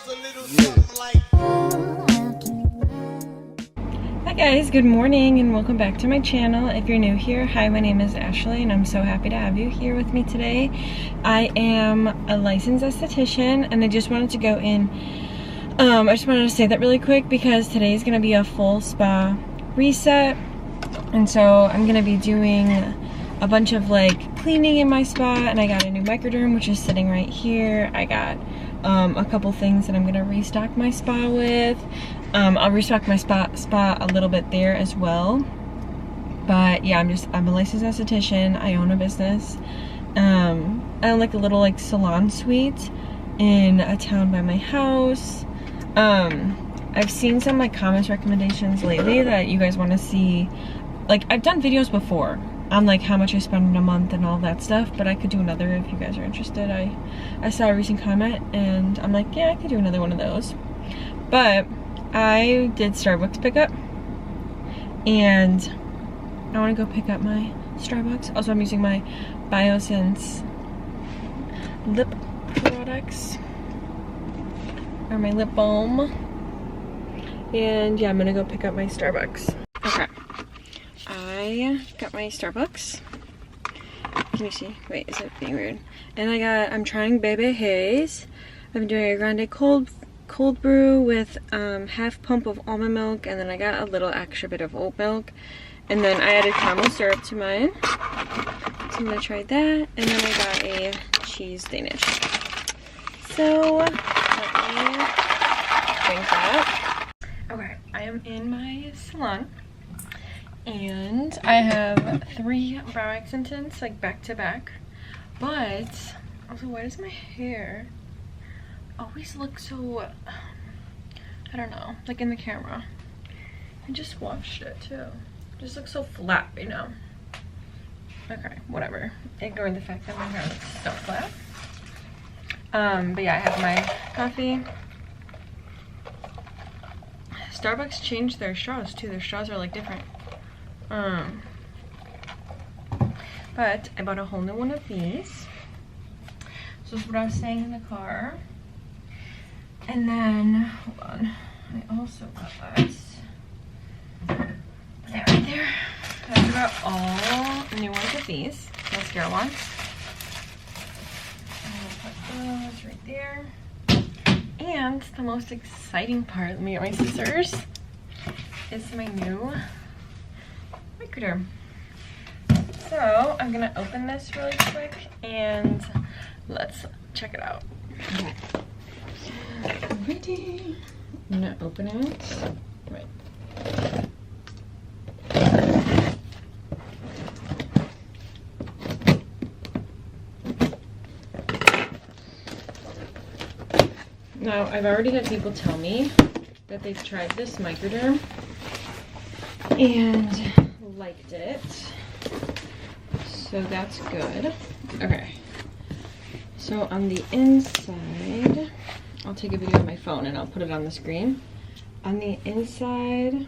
Hi guys, good morning and welcome back to my channel. If you're new here, hi, my name is Ashley and I'm so happy to have you here with me today. I am a licensed esthetician and I just wanted to go in, I just wanted to say that really quick because today is going to be a full spa reset, and so I'm going to be doing a bunch of like cleaning in my spa, and I got a new Microderm which is sitting right here. I got a couple things that I'm going to restock my spa with. I'll restock my spa a little bit there as well. But yeah, I'm a licensed esthetician. I own a business. I own like a little like salon suite in a town by my house. I've seen some like comments recommendations lately that you guys want to see. Like, I've done videos before on like how much I spend in a month and all that stuff, but I could do another if you guys are interested. I saw a recent comment and I'm like, yeah, I could do another one of those. But I did Starbucks pickup and I want to go pick up my Starbucks. Also, I'm using my BioSense lip products, or my lip balm. And yeah, I'm gonna go pick up my Starbucks. Okay, I got my Starbucks. Can you see? Wait, is it being weird? And I'm trying Bebe Haze. I'm doing a grande cold brew with half pump of almond milk, and then I got a little extra bit of oat milk, and then I added caramel syrup to mine. So I'm gonna try that, and then I got a cheese Danish. So let me drink that. Okay, I am in my salon, and I have 3 brow extensions like back to back. But also, why does my hair always look so, I don't know, like in the camera? I just washed it too. It just looks so flat, you know? Okay, whatever. Ignoring the fact that my hair looks so flat. But yeah, I have my coffee. Starbucks changed their straws too. Their straws are like different. But I bought a whole new one of these. So this is what I was saying in the car. And then, hold on, I also got this. Right there. I got all new ones of these, mascara ones. I'm gonna put those right there. And the most exciting part, let me get my scissors, is my new Microderm. So I'm gonna open this really quick and let's check it out. Okay. Ready? I'm gonna open it. Right. Now, I've already had people tell me that they've tried this Microderm and liked it, so that's good. Okay, so on the inside, I'll take a video on my phone and I'll put it on the screen. On the inside,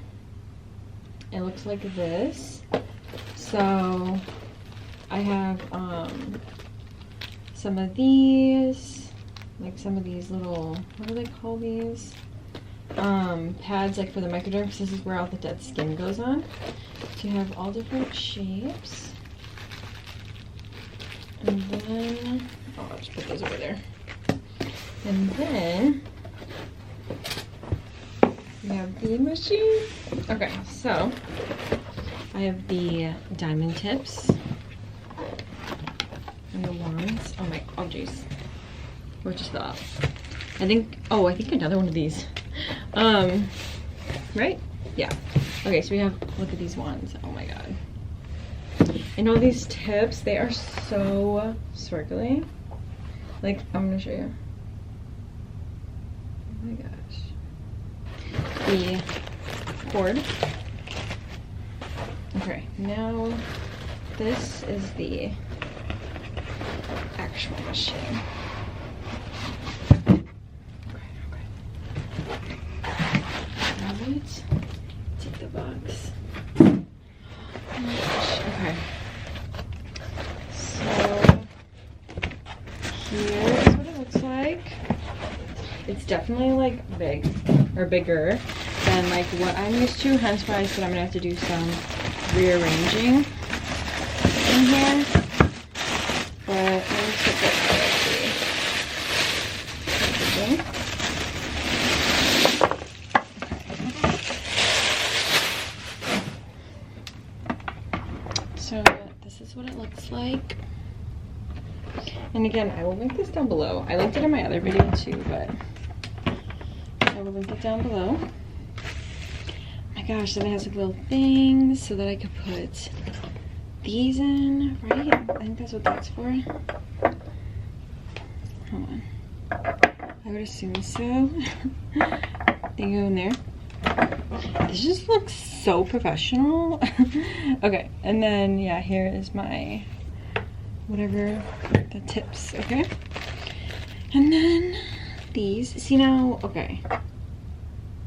it looks like this. So I have some of these, like some of these little, what do they call these? Pads, like for the Microderm, because this is where all the dead skin goes on. So you have all different shapes. And then, oh, I'll just put those over there. And then we have the machine. Okay, so I have the diamond tips and the wands. Oh geez. What just fell off? I think another one of these. Right? Yeah. Okay, so we have, look at these wands. Oh my god. And all these tips, they are so sparkly. Like, I'm gonna show you. Oh my gosh. The cord. Okay, now this is the actual machine. Alright, take the box. Oh my gosh, okay. So here's what it looks like. It's definitely like big or bigger than like what I'm used to, hence why I said I'm gonna have to do some rearranging in here. But let me check that out actually. So this is what it looks like. And again, I will link this down below. I linked it in my other video too, but I will link it down below. Oh my gosh, then it has like little things so that I could put these in, right? I think that's what that's for. Hold on. I would assume so. They go in there. This just looks so professional. Okay, and then yeah, here is my whatever, the tips, okay? And then these, see now, okay.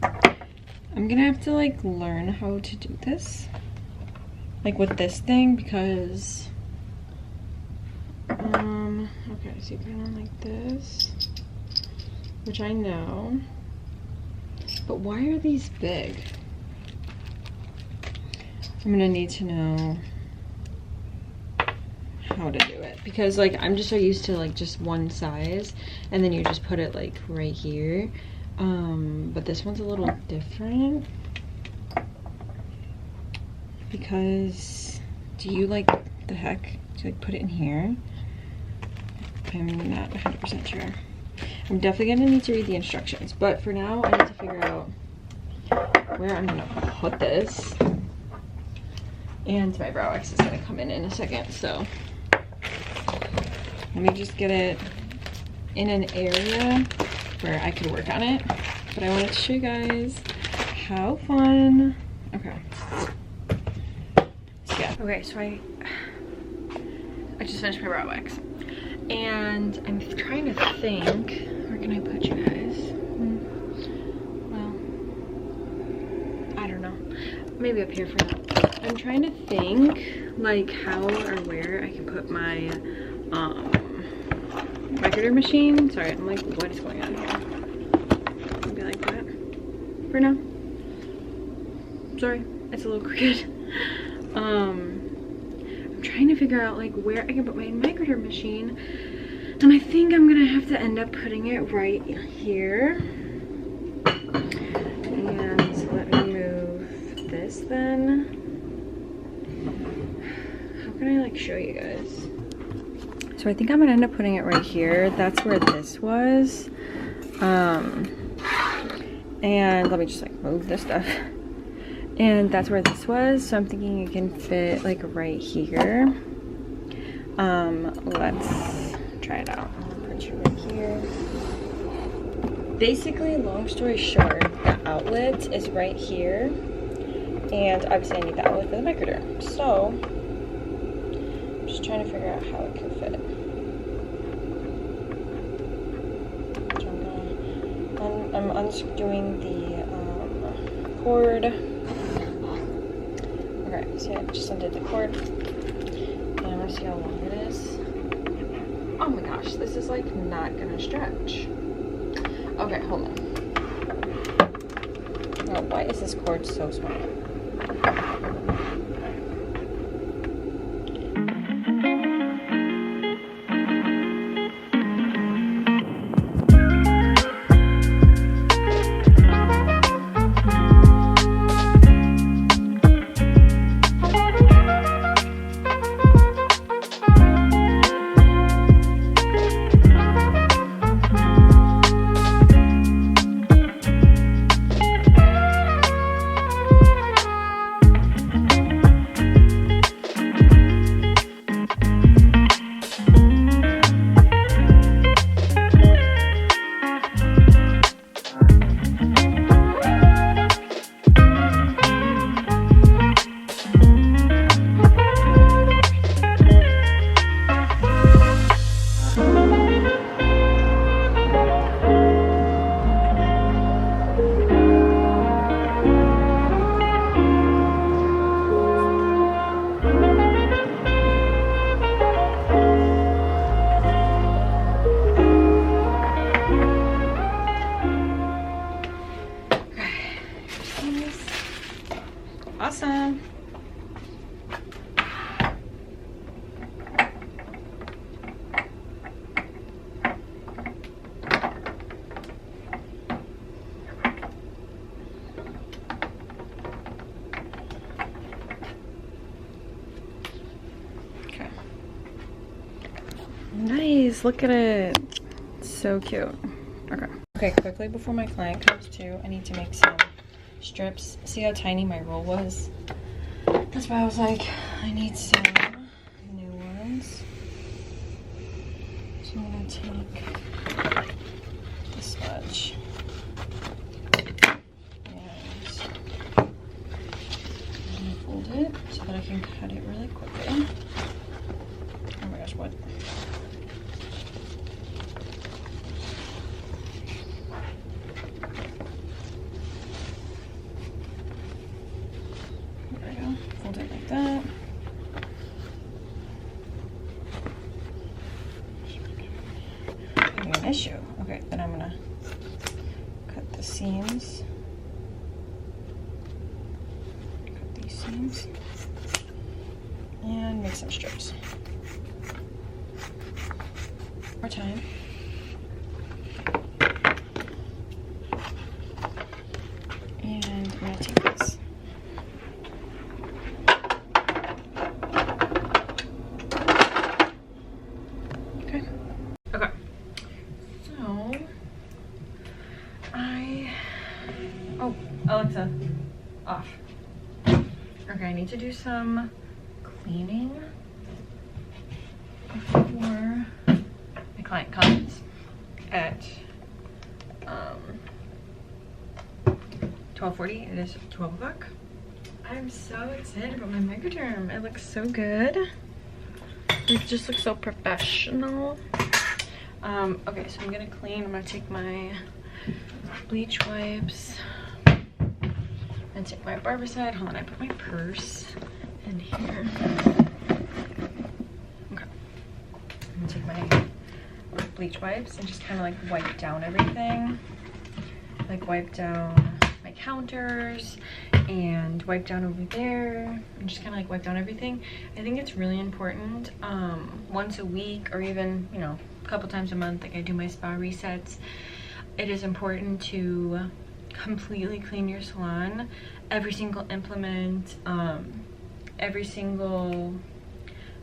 I'm gonna have to like learn how to do this. Like with this thing, because, okay, so you put it on like this, which I know, but why are these big? I'm gonna need to know how to do it, because like I'm just so used to like just one size, and then you just put it like right here, but this one's a little different, because do you like the heck do you like put it in here? I'm not 100% sure. I'm definitely gonna need to read the instructions, but for now I need to figure out where I'm gonna put this, and my brow wax is gonna come in a second, so let me just get it in an area where I could work on it. But I wanted to show you guys how fun. Okay. So yeah. Okay, so I just finished my brow wax. And I'm trying to think, where can I put you guys? Well, I don't know. Maybe up here for now. I'm trying to think like how or where I can put my Microderm machine. Sorry, I'm like, what is going on here? Maybe like that for now. Sorry, it's a little crooked. I'm trying to figure out like where I can put my Microderm machine, and I think I'm gonna have to end up putting it right here. And so let me move this then. How can I like show you guys? So I think I'm gonna end up putting it right here. That's where this was. And let me just like move this stuff. And that's where this was. So I'm thinking it can fit like right here. Let's try it out. Put you right here. Basically, long story short, the outlet is right here. And obviously I need the outlet for the Microderm. So I'm just trying to figure out how it can fit. I'm unscrewing the cord. Okay, so I just undid the cord. And I want to see how long it is. Oh my gosh, this is like not gonna stretch. Okay, hold on. Oh, why is this cord so small? Nice, look at it. It's so cute. Okay. Okay, quickly before my client comes too, I need to make some strips. See how tiny my roll was? That's why I was like, I need some new ones. So I'm gonna take this much. And fold it so that I can cut it really quickly. Oh my gosh, what? There we go. Fold it like that. An issue. Okay, then I'm gonna cut the seams. Cut these seams. And make some strips. More time. And I'm gonna take this. Okay. Okay. So oh, Alexa, off. Okay, I need to do some cleaning before my client comes at 12:40. It is 12 o'clock. I'm so excited about my Microderm. It looks so good. It just looks so professional. Okay, so I'm gonna clean. I'm gonna take my bleach wipes and take my barbicide. Hold on, I put my purse in here. Okay. I'm gonna take my bleach wipes and just kind of like wipe down everything. Like wipe down my counters and wipe down over there and just kind of like wipe down everything. I think it's really important once a week or even, you know, a couple times a month, like I do my spa resets. It is important to completely clean your salon, every single implement, every single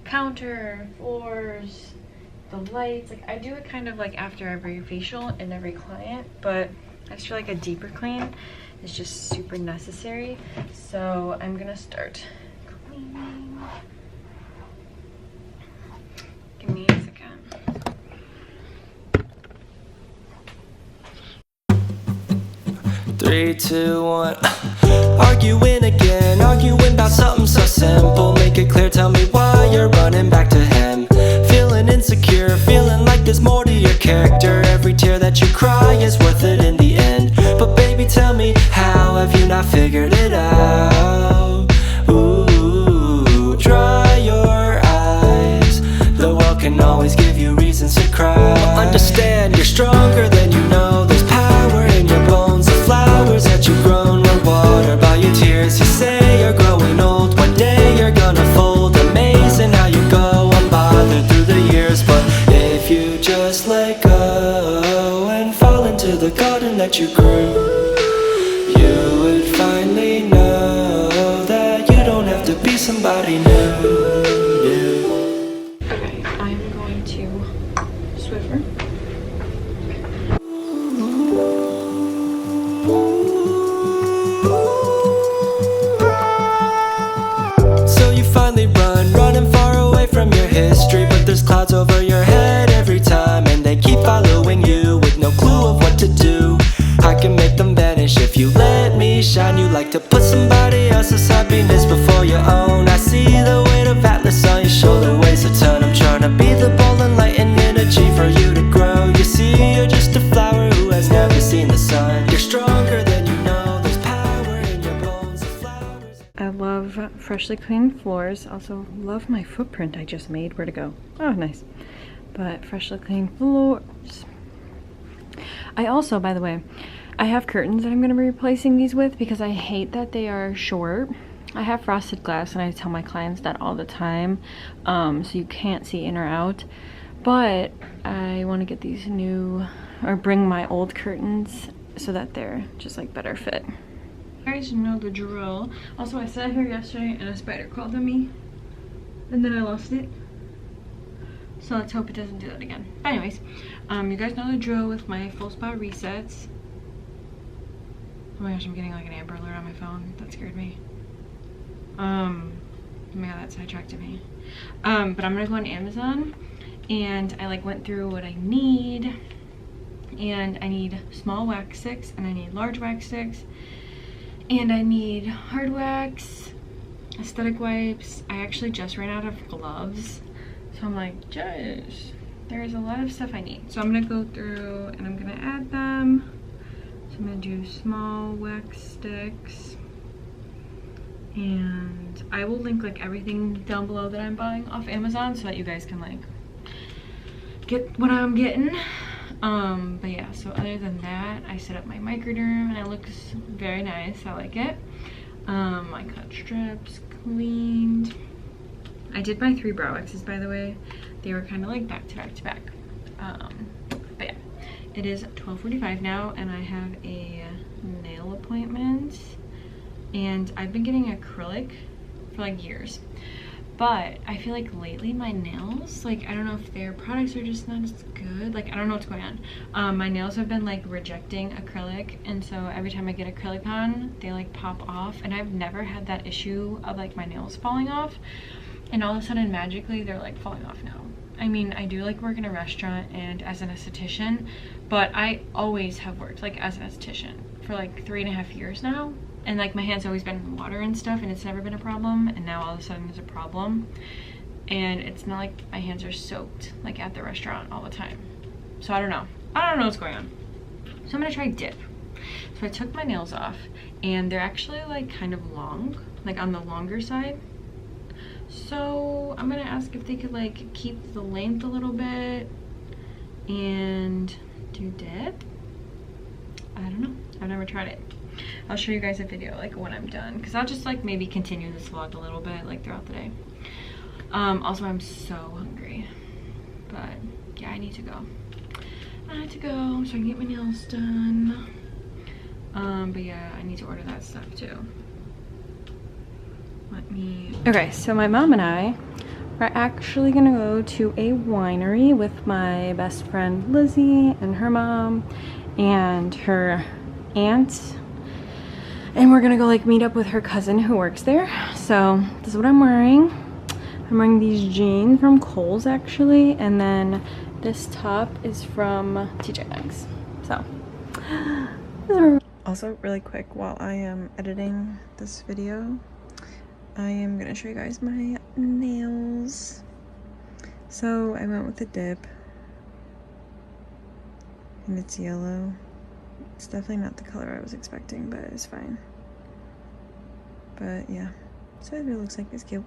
counter, floors, the lights. Like I do it kind of like after every facial and every client, but I just feel like a deeper clean is just super necessary. So I'm gonna start cleaning. Give me a second. 3, 2, 1. Arguing again, arguing about something so simple. Make it clear, tell me why you're running back to him. Feeling insecure, feeling like there's more to your character. Every tear that you cry is worth it in the end. But baby, tell me, how have you not figured it out? Ooh, dry your eyes. The world can always give you reasons to cry. Understand, you're stronger than you know. There's power in your bones. The flowers that you've grown were watered by your tears. You say you're growing old, one day you're gonna fold. Amazing how you go unbothered through the years. But if you just let go and fall into the garden that you grew, you would finally know that you don't have to be somebody new. Okay, I'm going to Swiffer. So you finally running far away from your history. But there's clouds over your head every time, and they keep following you with no clue of what to do. I can make them vanish if you let me shine. You like to put somebody else's happiness before your own. I see the weight of Atlas on your shoulder, weighs a ton. I'm trying to be the ball and light and energy for you to grow. You see, you're just a flower who has never seen the sun. You're stronger than you know. There's power in your bones. The flowers. I love freshly cleaned floors. Also love my footprint I just made. Where'd it go? Oh, nice. But freshly cleaned floors. I also, by the way, I have curtains that I'm going to be replacing these with because I hate that they are short. I have frosted glass and I tell my clients that all the time, so you can't see in or out. But I want to get these new, or bring my old curtains so that they're just like better fit. You guys know the drill. Also, I sat here yesterday and a spider crawled on me and then I lost it. So let's hope it doesn't do that again. But anyways, you guys know the drill with my full spa resets. Oh my gosh, I'm getting like an Amber Alert on my phone. That scared me. Oh my god, that sidetracked me. But I'm gonna go on Amazon, and I like went through what I need, and I need small wax sticks, and I need large wax sticks, and I need hard wax, aesthetic wipes. I actually just ran out of gloves, so I'm like, just there's a lot of stuff I need. So I'm gonna go through and I'm gonna add them. So I'm gonna do small wax sticks, and I will link like everything down below that I'm buying off Amazon so that you guys can like get what I'm getting. But yeah, so other than that, I set up my Microderm and it looks very nice. I like it. I cut strips, cleaned. I did my 3 brow waxes, by the way. They were kind of like back to back to back. But yeah, it is 12:45 now, and I have a nail appointment. And I've been getting acrylic for like years, but I feel like lately my nails, like I don't know if their products are just not as good. Like I don't know what's going on. My nails have been like rejecting acrylic, and so every time I get acrylic on, they like pop off. And I've never had that issue of like my nails falling off, and all of a sudden magically they're like falling off now. I mean, I do like work in a restaurant and as an esthetician, but I always have worked like as an esthetician for like 3.5 years now. And like my hand's always been in water and stuff, and it's never been a problem, and now all of a sudden there's a problem. And it's not like my hands are soaked like at the restaurant all the time. So I don't know what's going on. So I'm gonna try dip. So I took my nails off, and they're actually like kind of long, like on the longer side. So I'm gonna ask if they could like keep the length a little bit and do dip. I don't know, I've never tried it. I'll show you guys a video like when I'm done, because I'll just like maybe continue this vlog a little bit like throughout the day. Also I'm so hungry, but yeah, I need to go so I can get my nails done. But yeah, I need to order that stuff too. Okay, so my mom and I are actually gonna go to a winery with my best friend Lizzie and her mom and her aunt. And we're gonna go like meet up with her cousin who works there. So this is what I'm wearing. I'm wearing these jeans from Kohl's actually, and then this top is from TJ Maxx. So also really quick, while I am editing this video, I am gonna show you guys my nails. So I went with the dip, and it's yellow. It's definitely not the color I was expecting, but it's fine. But yeah, so it looks like it's cute.